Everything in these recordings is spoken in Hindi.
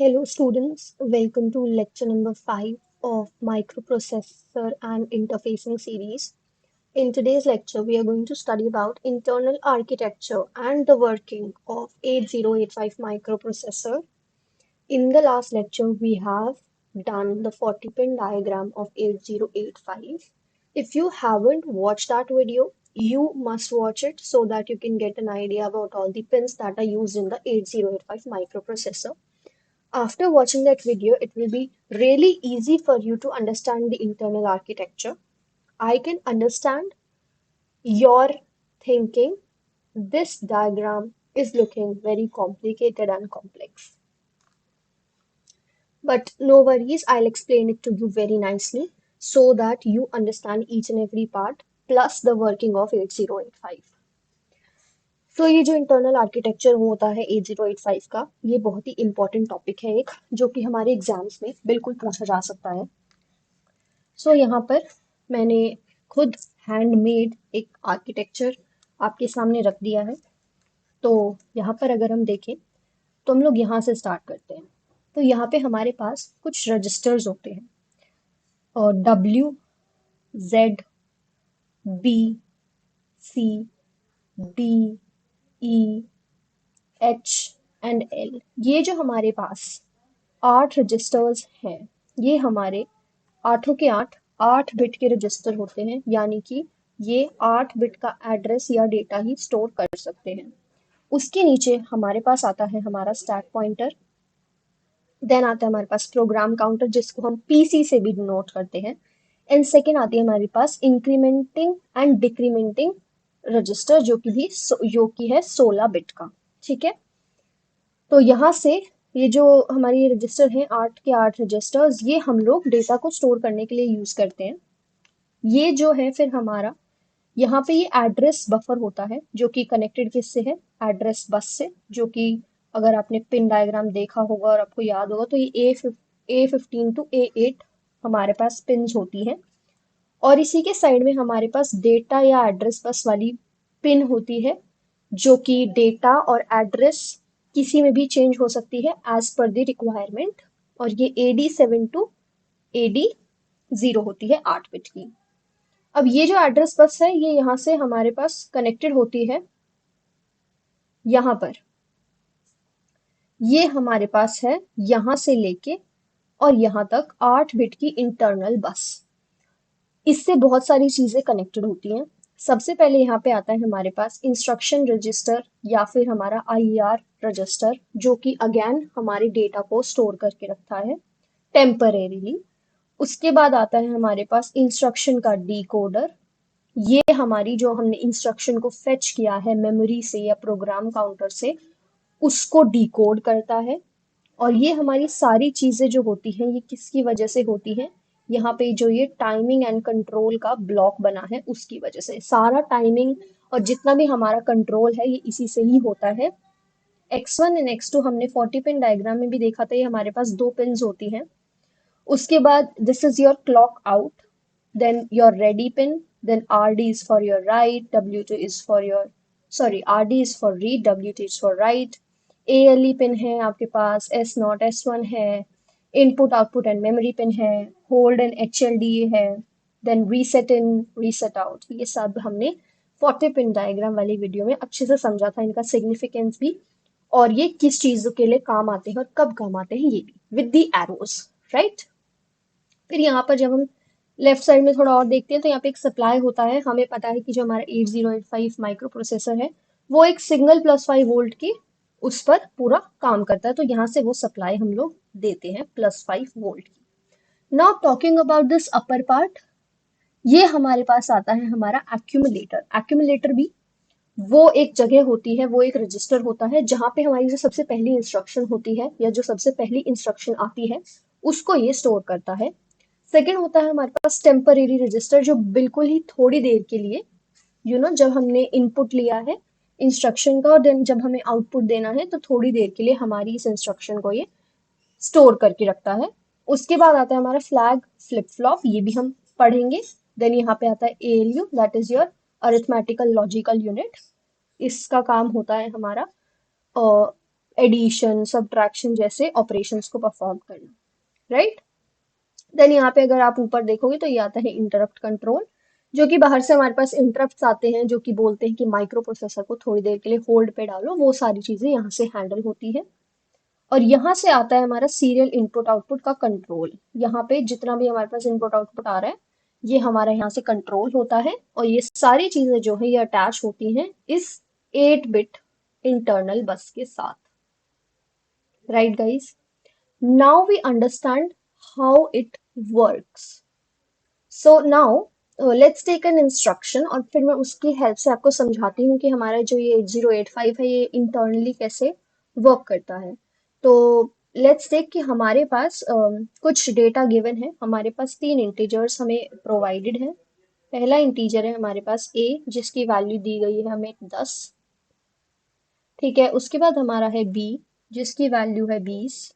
Hello students, welcome to lecture number 5 of Microprocessor and Interfacing series. In today's lecture, we are going to study about internal architecture and the working of 8085 microprocessor. In the last lecture, we have done the 40-pin diagram of 8085. If you haven't watched that video, you must watch it so that you can get an idea about all the pins that are used in the 8085 microprocessor. After watching that video, it will be really easy for you to understand the internal architecture. I can understand your thinking. This diagram is looking very complicated and complex. But no worries, I'll explain it to you very nicely so that you understand each and every part plus the working of 8085. तो ये जो इंटरनल आर्किटेक्चर होता है 8085 का, ये बहुत ही इंपॉर्टेंट टॉपिक है एक, जो कि हमारे एग्जाम्स में बिल्कुल पूछा जा सकता है। यहाँ पर मैंने खुद हैंडमेड एक आर्किटेक्चर आपके सामने रख दिया है। तो यहाँ पर अगर हम देखें तो हम लोग यहाँ से स्टार्ट करते हैं। तो यहाँ पे हमारे पास कुछ रजिस्टर्स होते हैं और W, Z, B, C, D, E, H and L, ये जो हमारे पास 8 रजिस्टर्स हैं, ये हमारे आठों के 8 बिट के रजिस्टर होते हैं, यानी कि ये 8 बिट का एड्रेस या डेटा ही स्टोर कर सकते हैं। उसके नीचे हमारे पास आता है हमारा स्टैक पॉइंटर, देन आता है हमारे पास प्रोग्राम काउंटर जिसको हम पीसी से भी नोट करते हैं, एंड सेकेंड आती है हमारे पास इंक्रीमेंटिंग एंड डिक्रीमेंटिंग रजिस्टर जो कि है 16 बिट का। ठीक है, तो यहाँ से ये जो हमारी रजिस्टर हैं 8 के 8 रजिस्टर्स, ये हम लोग डेटा को स्टोर करने के लिए यूज करते हैं। ये जो है फिर हमारा यहाँ पे ये एड्रेस बफर होता है जो कि कनेक्टेड किससे है, एड्रेस बस से, जो कि अगर आपने पिन डायग्राम देखा होगा और आपको याद होगा तो ये A15 टू A8 हमारे पास पिन्स होती हैं। और इसी के साइड में हमारे पास डेटा या एड्रेस बस वाली पिन होती है जो कि डेटा और एड्रेस किसी में भी चेंज हो सकती है एज पर द रिक्वायरमेंट, और ये AD7 टू AD0 होती है 8 बिट की। अब ये जो एड्रेस बस है ये यहाँ से हमारे पास कनेक्टेड होती है, यहाँ पर ये हमारे पास है यहाँ से लेके और यहाँ तक 8 बिट की इंटरनल बस। इससे बहुत सारी चीजें कनेक्टेड होती हैं। सबसे पहले यहाँ पे आता है हमारे पास इंस्ट्रक्शन रजिस्टर या फिर हमारा IER रजिस्टर, जो कि अगेन हमारे डेटा को स्टोर करके रखता है टेम्परेरीली। उसके बाद आता है हमारे पास इंस्ट्रक्शन का डिकोडर, ये हमारी जो हमने इंस्ट्रक्शन को फेच किया है मेमोरी से या प्रोग्राम काउंटर से, उसको डिकोड करता है। और ये हमारी सारी चीजें जो होती हैं ये किसकी वजह से होती हैं, यहाँ पे जो ये टाइमिंग एंड कंट्रोल का ब्लॉक बना है उसकी वजह से। सारा टाइमिंग और जितना भी हमारा कंट्रोल है ये इसी से ही होता है। X1 एंड X2 हमने 40 पिन डायग्राम में भी देखा था, ये हमारे पास 2 पिन्स होती हैं। उसके बाद this is your clock out, then your ready pin, then RD is for your write, W2 is for your, sorry, RD is for read, W2 is for write, ALE pin है आपके पास, S0, S1 है, input output and memory pin है, होल्ड एंड HLDA है, देन रीसेट इन रीसेट आउट। ये सब हमने 40 पिन डायग्राम वाली वीडियो में अच्छे से समझा था, इनका सिग्निफिकेंस भी और ये किस चीजों के लिए काम आते हैं और कब काम आते हैं, ये भी विद दी एरोज, राइट। फिर यहाँ पर जब हम लेफ्ट साइड में थोड़ा और देखते हैं तो यहाँ पे एक सप्लाई होता है। हमें पता है कि जो हमारा 8085 माइक्रो प्रोसेसर है वो एक सिग्नल +5 वोल्ट की उस पर पूरा काम करता है, तो यहाँ से वो सप्लाई हम लोग देते हैं +5 वोल्ट की। Now talking about this upper part, ये हमारे पास आता है हमारा एक्यूमुलेटर। एक्यूमुलेटर भी वो एक जगह होती है, वो एक रजिस्टर होता है जहाँ पे हमारी जो सबसे पहली इंस्ट्रक्शन होती है या जो सबसे पहली इंस्ट्रक्शन आती है उसको ये स्टोर करता है। सेकेंड होता है हमारे पास टेम्परेरी रजिस्टर, जो बिल्कुल ही थोड़ी देर के लिए जब हमने इनपुट लिया है इंस्ट्रक्शन का और देन जब हमें आउटपुट देना है तो थोड़ी देर के लिए हमारी इस इंस्ट्रक्शन को ये स्टोर करके रखता है। उसके बाद आता है हमारा फ्लैग फ्लिप फ्लॉप, ये भी हम पढ़ेंगे। देन यहाँ पे आता है ALU, that is your arithmetical logical unit. इसका काम होता है हमारा एडिशन, सब्ट्रैक्शन जैसे ऑपरेशंस को परफॉर्म करना, राइट। देन यहाँ पे अगर आप ऊपर देखोगे तो ये आता है इंटरप्ट कंट्रोल, जो कि बाहर से हमारे पास इंटरप्ट्स आते हैं जो कि बोलते हैं कि माइक्रो प्रोसेसर को थोड़ी देर के लिए होल्ड पे डालो, वो सारी चीजें यहाँ से हैंडल होती है। और यहाँ से आता है हमारा सीरियल इनपुट आउटपुट का कंट्रोल। यहाँ पे जितना भी हमारे पास इनपुट आउटपुट आ रहा है ये हमारा यहाँ से कंट्रोल होता है, और ये सारी चीजें जो है ये अटैच होती हैं इस 8 बिट इंटरनल बस के साथ, right guys. Now we understand how it works. So now let's take an instruction, और फिर मैं उसकी हेल्प से आपको समझाती हूँ कि हमारा जो ये 8085 है ये इंटरनली कैसे वर्क करता है। तो लेट्स टेक कि हमारे पास कुछ डेटा गिवन है, हमारे पास 3 इंटीजर्स हमें प्रोवाइडेड है। पहला इंटीजर है हमारे पास a, जिसकी वैल्यू दी गई है हमें 10। ठीक है, उसके बाद हमारा है b, जिसकी वैल्यू है 20।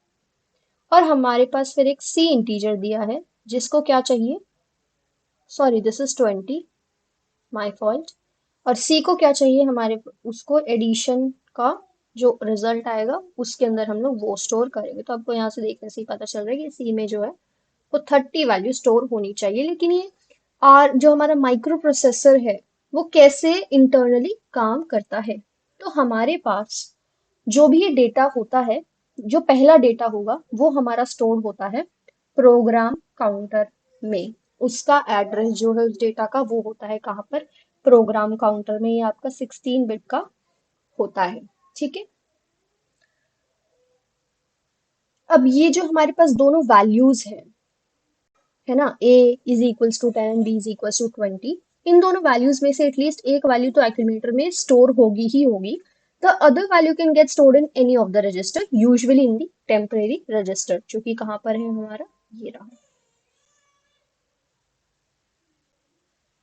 और हमारे पास फिर एक c इंटीजर दिया है जिसको क्या चाहिए, sorry this is 20, my fault. और सी को क्या चाहिए हमारे, उसको एडिशन का जो रिजल्ट आएगा उसके अंदर हम लोग वो स्टोर करेंगे। तो आपको यहाँ से देखने से ही पता चल रहा है कि सी में जो है वो 30 वैल्यू स्टोर होनी चाहिए। लेकिन ये आर जो हमारा माइक्रो प्रोसेसर है वो कैसे इंटरनली काम करता है, तो हमारे पास जो भी ये डेटा होता है, जो पहला डेटा होगा वो हमारा स्टोर होता है प्रोग्राम काउंटर में। उसका एड्रेस जो है उस डेटा का वो होता है कहाँ पर, प्रोग्राम काउंटर में। ये आपका 16 बिट का होता है, ठीक है। अब ये जो हमारे पास दोनों वैल्यूज है ना, a is equals to 10, b is equals to 20, इन दोनों वैल्यूज में से एटलीस्ट एक वैल्यू तो एक्यूमुलेटर में स्टोर होगी ही होगी। The other value can get stored in any of the register, usually in the temporary register, जो कि कहाँ पर है हमारा, ये रहा।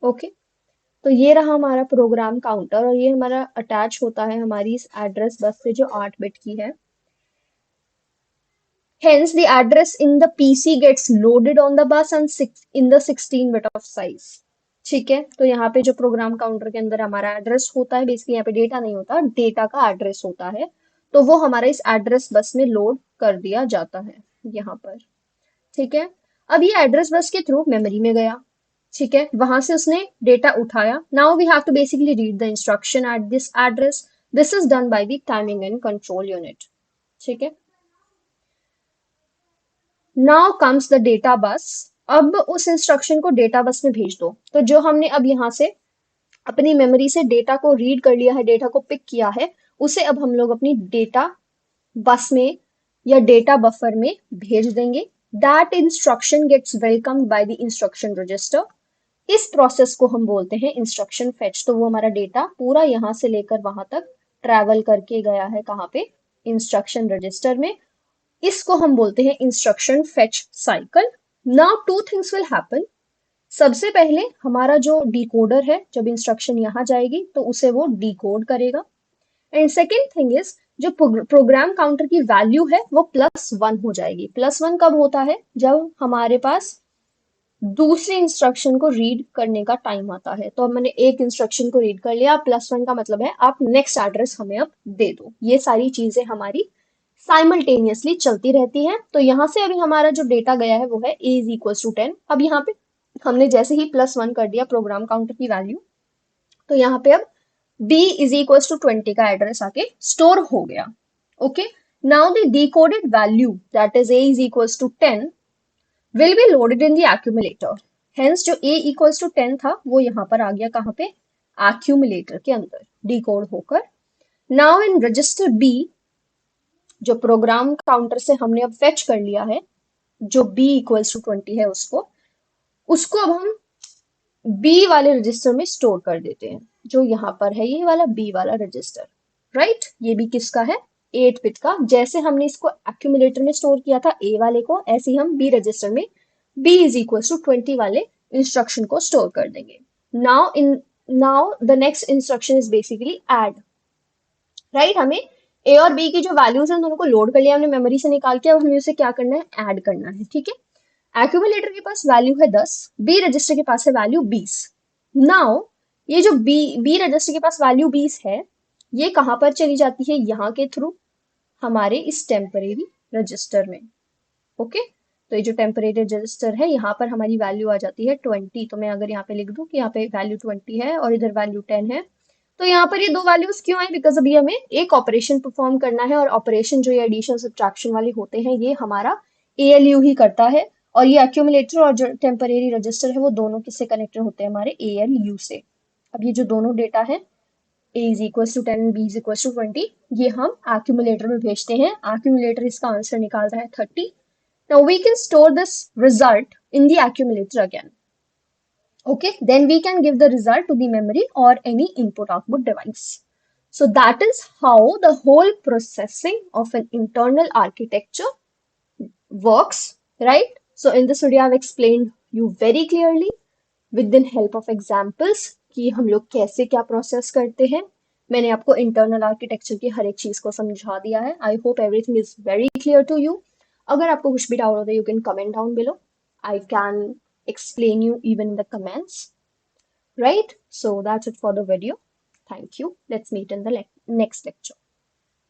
ओके, तो ये रहा हमारा प्रोग्राम काउंटर, और ये हमारा अटैच होता है हमारी इस एड्रेस बस से जो 8 बिट की है। Hence, the address in the PC gets loaded on the bus and in the 16 bit of size. ठीक है, तो यहाँ पे जो प्रोग्राम काउंटर के अंदर हमारा एड्रेस होता है, बेसिकली यहाँ पे डेटा नहीं होता, डेटा का एड्रेस होता है, तो वो हमारा इस एड्रेस बस में लोड कर दिया जाता है यहाँ पर। ठीक है, अब ये एड्रेस बस के थ्रू मेमोरी में गया। ठीक है, वहां से उसने डेटा उठाया। Now we have to basically read the instruction at this address. This is done by the timing and control unit. ठीक है, now comes the data bus. अब उस इंस्ट्रक्शन को डेटा बस में भेज दो। तो जो हमने अब यहाँ से अपनी मेमोरी से डेटा को रीड कर लिया है, डेटा को पिक किया है, उसे अब हम लोग अपनी डेटा बस में या डेटा बफर में भेज देंगे। That instruction gets welcomed by the instruction register. इस प्रोसेस को हम बोलते हैं इंस्ट्रक्शन फेच। तो वो हमारा डेटा पूरा यहाँ से लेकर वहां तक ट्रैवल करके गया है, कहाँ पे, इंस्ट्रक्शन रजिस्टर में। इसको हम बोलते हैं instruction fetch cycle. Now two things will happen. सबसे पहले हमारा जो डिकोडर है, जब इंस्ट्रक्शन यहाँ जाएगी तो उसे वो डिकोड करेगा। एंड सेकेंड थिंग इज, जो प्रोग्राम काउंटर की वैल्यू है वो +1 हो जाएगी। +1 कब होता है, जब हमारे पास दूसरे इंस्ट्रक्शन को रीड करने का टाइम आता है। तो अब मैंने एक इंस्ट्रक्शन को रीड कर लिया, +1 का मतलब है आप नेक्स्ट एड्रेस हमें अब दे दो। ये सारी चीजें हमारी साइमल्टेनियसली चलती रहती है। तो यहाँ से अभी हमारा जो डेटा गया है वो है a इज इक्वल टू 10। अब यहाँ पे हमने जैसे ही +1 कर दिया प्रोग्राम काउंटर की वैल्यू, तो यहाँ पे अब b इज इक्वल टू 20 का एड्रेस आके स्टोर हो गया। Okay, now the decoded value that is a is equal to 10 will be loaded in the accumulator. Hence जो a इक्वल्स टू 10 था वो यहाँ पर आ गया, कहाँ पे, एक्यूमुलेटर के अंदर डिकोड होकर। नाउ इन रजिस्टर b, जो प्रोग्राम काउंटर से हमने अब फेच कर लिया है, जो b इक्वल्स टू 20 है, उसको उसको अब हम b वाले रजिस्टर में स्टोर कर देते हैं, जो यहाँ पर है ये वाला b वाला रजिस्टर, राइट। ये भी किसका है, 8 बिट का। जैसे हमने इसको एक्यूमुलेटर में स्टोर किया था a वाले को, ऐसे ही हम b रजिस्टर में b इज इक्वल टू 20 वाले इंस्ट्रक्शन को स्टोर कर देंगे। Now the next instruction is basically add, right. हमें ए और बी की जो वैल्यूज है दोनों को लोड कर लिया हमने मेमोरी से निकाल के, अब हमें उसे क्या करना है, ऐड करना है। ठीक है, एक्यूमुलेटर के पास वैल्यू है 10, बी रजिस्टर के पास है वैल्यू 20। नाउ ये जो बी रजिस्टर के पास वैल्यू 20 है, ये कहां पर चली जाती है, यहाँ के थ्रू। हमारे इस टेम्परेरी रजिस्टर में। ओके, तो ये जो टेम्परेरी रजिस्टर है, यहाँ पर हमारी वैल्यू आ जाती है 20। तो मैं अगर यहाँ पे लिख दूं कि यहाँ पे वैल्यू 20 है और इधर वैल्यू 10 है, तो यहाँ पर ये दो वैल्यूज क्यों आई? बिकॉज अभी हमें एक ऑपरेशन परफॉर्म करना है, और ऑपरेशन जो ये एडिशन सब्ट्रैक्शन वाले होते हैं, ये हमारा एएलयू ही करता है। और ये एक्यूमुलेटर और जो टेम्परेरी रजिस्टर है, वो दोनों किससे कनेक्टेड होते हैं? हमारे एएलयू से। अब ये जो दोनों डेटा है, a is equals to 10 and b is equals to 20, ये हम accumulator में भेजते हैं। accumulator इसका आंसर निकाल रहा है 30। Now we can store this result in the accumulator again. Okay, then we can give the result to the memory or any input output device. So that is how the whole processing of an internal architecture works, right? So in this video I've explained you very clearly with in help of examples कि हम लोग कैसे क्या प्रोसेस करते हैं। मैंने आपको इंटरनल आर्किटेक्चर की हर एक चीज को समझा दिया है। I hope everything is very clear to you. अगर आपको कुछ भी डाउट होता है, you can comment down below. I can explain you even in the comments, right? So that's it for the video. Thank you. Let's meet in the next lecture.